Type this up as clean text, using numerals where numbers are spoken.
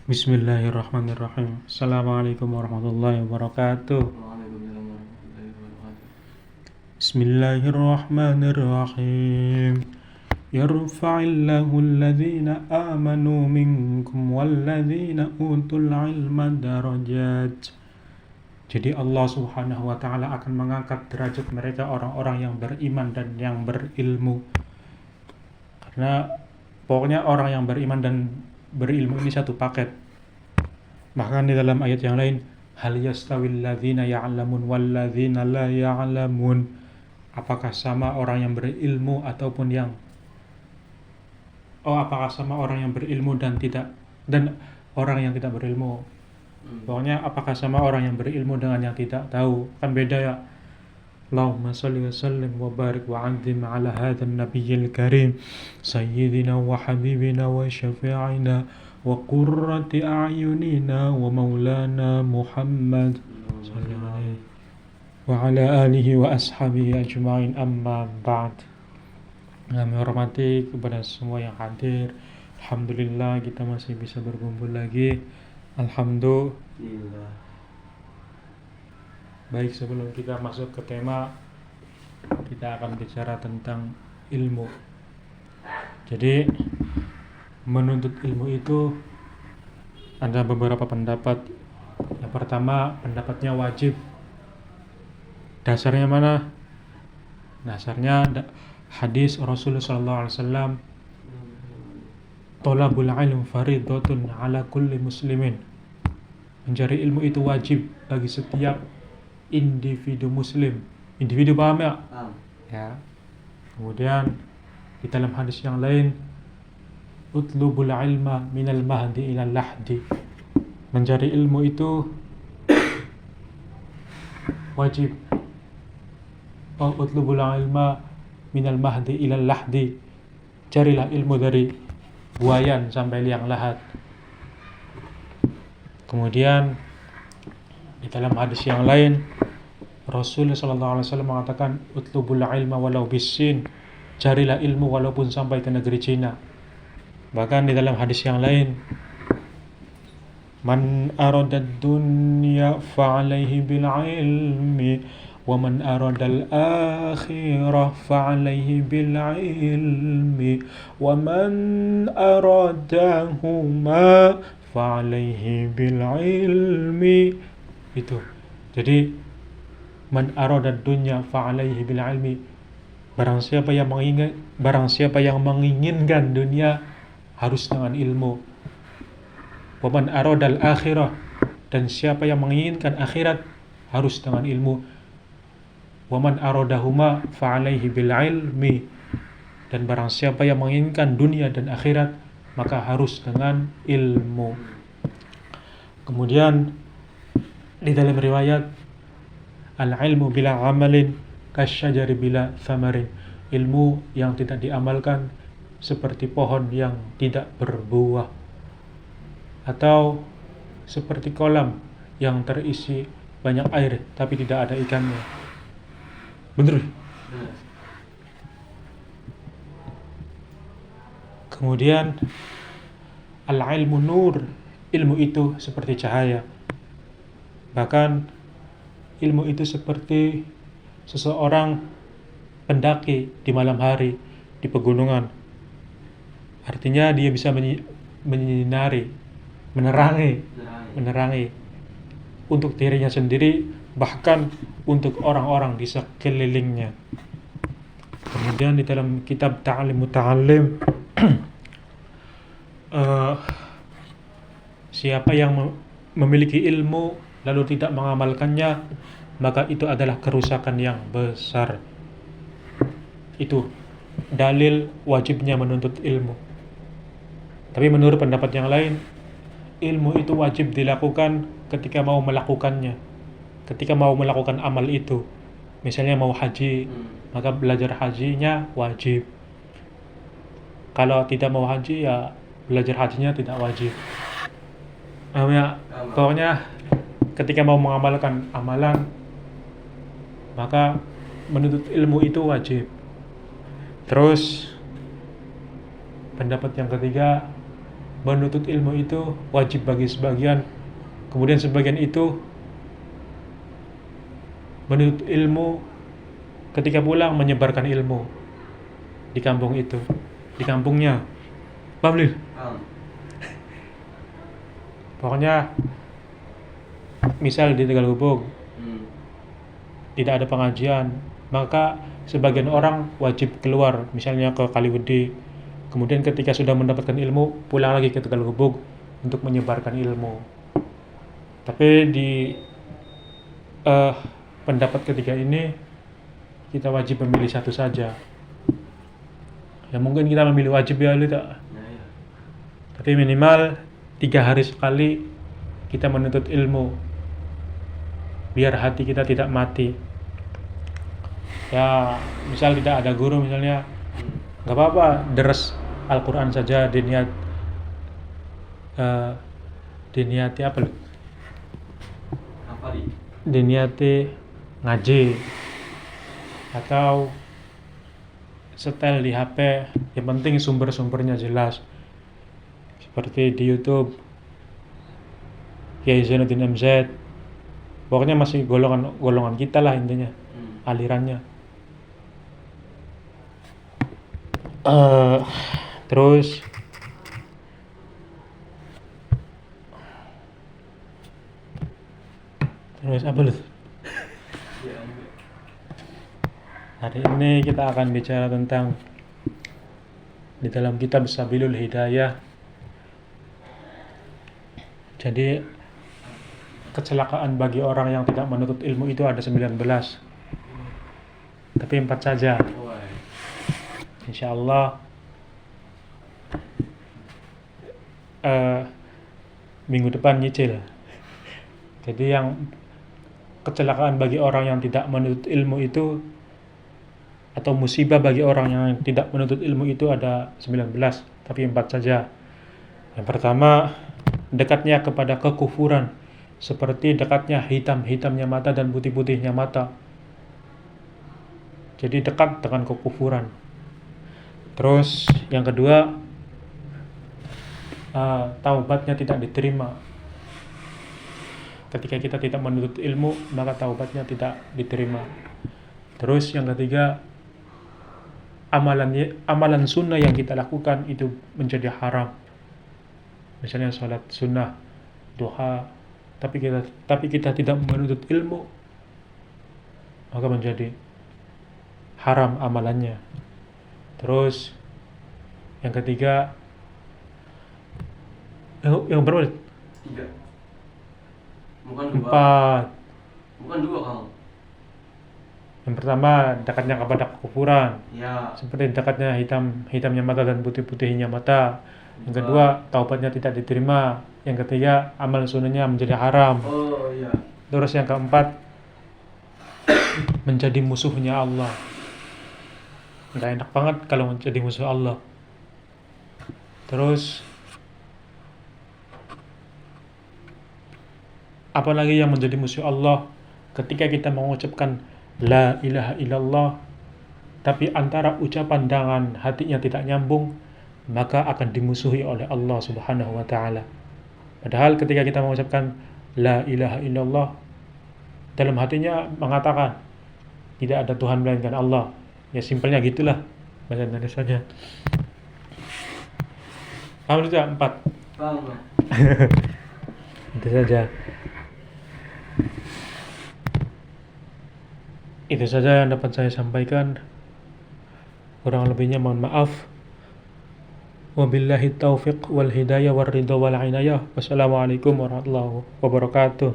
Bismillahirrahmanirrahim. Assalamualaikum warahmatullahi wabarakatuh. Waalaikumsalam warahmatullahi wabarakatuh. Bismillahirrahmanirrahim. Yarfa'illahu alladhina amanu minkum walladhina utul ilma darajat. Jadi Allah Subhanahu wa taala akan mengangkat derajat mereka orang-orang yang beriman dan yang berilmu. Karena pokoknya orang yang beriman dan berilmu ini satu paket. Bahkan di dalam ayat yang lain, hal yastawil ladzina ya'lamun wal ladzina la ya'lamun. Apakah sama orang yang berilmu ataupun apakah sama orang yang berilmu dan orang yang tidak berilmu? Pokoknya apakah sama orang yang berilmu dengan yang tidak tahu? Kan beda ya. Allahumma salli wa sallim wa barik wa anzim ala hadzal nabiyil karim sayyidina wa habibina wa syafi'ina wa qurrati a'yunina wa maulana Muhammad sallallahu alaihi wa ala alihi wa ashabihi ajma'in, amma ba'd. Kami hormati kepada semua yang hadir. Alhamdulillah kita masih bisa berkumpul lagi. Alhamdulillah. Baik, sebelum kita masuk ke tema, kita akan bicara tentang ilmu. Jadi menuntut ilmu itu ada beberapa pendapat. Yang pertama, pendapatnya wajib. Dasarnya mana? Dasarnya hadis Rasulullah SAW, thalabul ilm fardhatun ala kulli muslimin. Mencari ilmu itu wajib bagi setiap individu muslim. Individu, paham ya? Ya. Kemudian di dalam hadis yang lain, utlubul ilma minal mahdi ilal lahdi. Mencari ilmu itu wajib. Utlubul ilma minal mahdi ilal lahdi. Carilah ilmu dari buayan sampai liang lahat. Kemudian di dalam hadis yang lain, Rasulullah SAW mengatakan, utlubul ilma walau bisin. Carilah ilmu walaupun sampai ke negeri Cina. Bahkan di dalam hadis yang lain, man aradad dunya fa'alaihi bil ilmi wa man aradal akhirah fa'alaihi bil ilmi wa man aradahuma fa'alaihi bil ilmi. Itu. Jadi man aradad dunya fa'alaihi bil ilmi. Barang siapa yang menginginkan dunia harus dengan ilmu. Wa man aradal akhirah, dan siapa yang menginginkan akhirat harus dengan ilmu. Wa man aradahuma fa'alaihi bil ilmi, dan barang siapa yang menginginkan dunia dan akhirat maka harus dengan ilmu. Kemudian di dalam riwayat, al-ilmu bila amalin kasyajari bila thamarin. Ilmu yang tidak diamalkan seperti pohon yang tidak berbuah, atau seperti kolam yang terisi banyak air tapi tidak ada ikannya. Bener? Kemudian al-ilmu nur. Ilmu itu seperti cahaya. Bahkan ilmu itu seperti seseorang pendaki di malam hari di pegunungan. Artinya dia bisa menyinari, menerangi untuk dirinya sendiri, bahkan untuk orang-orang di sekelilingnya. Kemudian di dalam kitab Ta'lim Muta'allim, siapa yang memiliki ilmu lalu tidak mengamalkannya, maka itu adalah kerusakan yang besar. Itu dalil wajibnya menuntut ilmu. Tapi menurut pendapat yang lain, ilmu itu wajib dilakukan ketika mau melakukannya. Ketika mau melakukan amal itu. Misalnya mau haji, maka belajar hajinya wajib. Kalau tidak mau haji, ya belajar hajinya tidak wajib. Pokoknya ketika mau mengamalkan amalan, maka menuntut ilmu itu wajib. Terus pendapat yang ketiga, menuntut ilmu itu wajib bagi sebagian, kemudian sebagian itu menuntut ilmu ketika pulang menyebarkan ilmu di kampung itu, di kampungnya. Paham, Lil? Paham. Pokoknya misal di Tegalgubuk tidak ada pengajian, maka sebagian orang wajib keluar misalnya ke Kaliwedi, kemudian ketika sudah mendapatkan ilmu pulang lagi ke Tegalgubuk untuk menyebarkan ilmu. Tapi di pendapat ketiga ini kita wajib memilih satu saja. Ya mungkin kita memilih wajib ya, Lil, tak? Nah, ya. Tapi minimal 3 hari sekali kita menuntut ilmu biar hati kita tidak mati. Ya misal tidak ada guru misalnya, nggak apa-apa, deres Al-Quran saja, diniati apa, Lil? Apa di? Diniati ngaji atau setel di HP, yang penting sumber-sumbernya jelas, seperti di YouTube Kiai Zainuddin MZ. Pokoknya masih golongan kita lah intinya, alirannya. Terus apa, Lil? Ya, Hari ini kita akan bicara tentang di dalam kitab Sabilul Hidayah. Jadi kecelakaan bagi orang yang tidak menuntut ilmu itu ada 19, tapi 4 saja. Insya Allah minggu depan nyicil. Jadi yang kecelakaan bagi orang yang tidak menuntut ilmu itu, atau musibah bagi orang yang tidak menuntut ilmu itu ada 19, tapi 4 saja. Yang pertama, dekatnya kepada kekufuran, seperti dekatnya hitam-hitamnya mata dan putih-putihnya mata. Jadi dekat dengan kekufuran. Terus yang kedua, taubatnya tidak diterima. Ketika kita tidak menuntut ilmu, maka taubatnya tidak diterima. Terus yang ketiga, amalan sunnah yang kita lakukan itu menjadi haram. Misalnya sholat sunnah, duha, tapi kita tidak menuntut ilmu, maka menjadi haram amalannya. Terus yang ketiga, yang berapa? 3. Bukan 2. 4. Bukan 2, Kang. Yang pertama, dekatnya kepada kekufuran, Ya. seperti dekatnya hitamnya mata dan putih-putihnya mata. Yang kedua, taubatnya tidak diterima. Yang ketiga, amal sunnahnya menjadi haram. Oh iya. Terus yang keempat, menjadi musuhnya Allah. Nggak enak banget kalau menjadi musuh Allah. Terus apalagi yang menjadi musuh Allah, ketika kita mengucapkan la ilaha illallah, tapi antara ucapan dengan hatinya tidak nyambung, maka akan dimusuhi oleh Allah Subhanahu wa ta'ala. Padahal ketika kita mengucapkan la ilaha illallah, dalam hatinya mengatakan tidak ada Tuhan melainkan Allah. Ya simpelnya gitulah bahasa Indonesianya. Paham itu 4? Paham, Bang. Itu saja. Itu saja yang dapat saya sampaikan. Kurang lebihnya mohon maaf. Wabillahi taufiq wal hidayah wal ridha wal inayah. Wassalamualaikum warahmatullahi wabarakatuh.